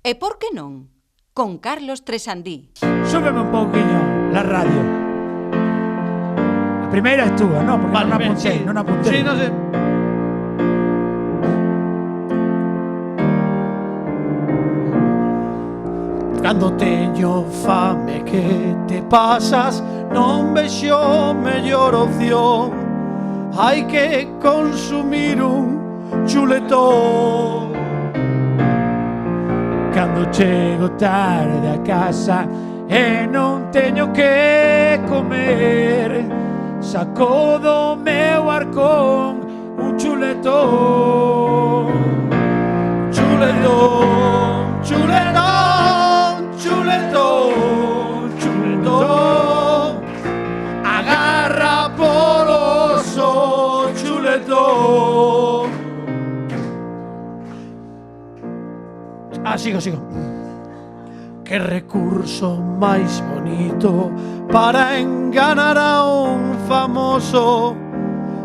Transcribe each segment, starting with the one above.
E por que non? Con Carlos Tresandí. Súbeme un pouquiño la radio. A primeira é túa, non? Porque Vale, non apuntei, sí. non apuntei. Sí, non sei. Cando teño fame que te pasas, non vexo mellor opción. Hai que consumir un chuletón. Cando chego tarde a casa e non teño que comer, saco do meu arcón un chuletón. Chuletón, chuletón, chuletón, chuletón. Agarra polo oso, chuletón. Sigo. Que recurso máis bonito para enganar a un famoso,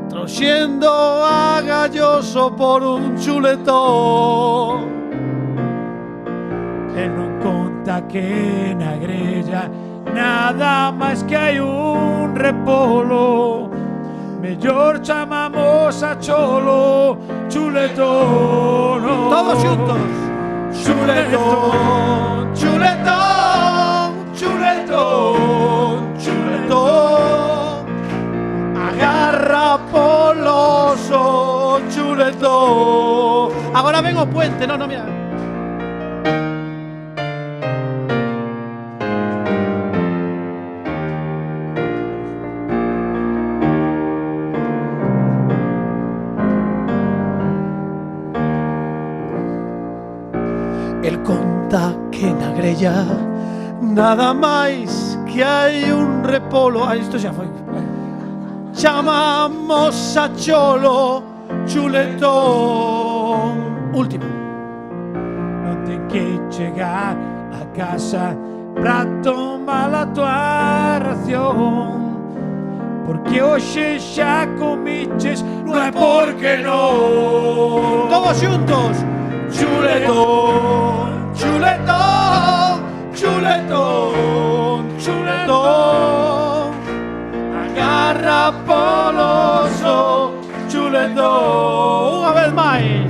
trouxendo a Galloso por un chuletón. E non conta que na grella nada máis que hai un repolo. Mellor chamamos a cholo chuletón. Todos xuntos. Chuletón, chuletón, chuletón, chuletón. Agarra polo oso, chuletón. Agora ven o puente, non, mira. El conta que na grella nada máis que hai un repolo. Isto xa foi. Chamamos a cholo chuletón. Último. Non ten que chegar a casa pra tomar a tua ración, porque hoxe xa comiches, non é porque non. Todos xuntos. Chuletón, chuletón, chuletón, chuletón. Agarra polo oso, chuletón. Unha vez máis.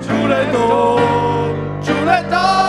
Chuletón, chuletón.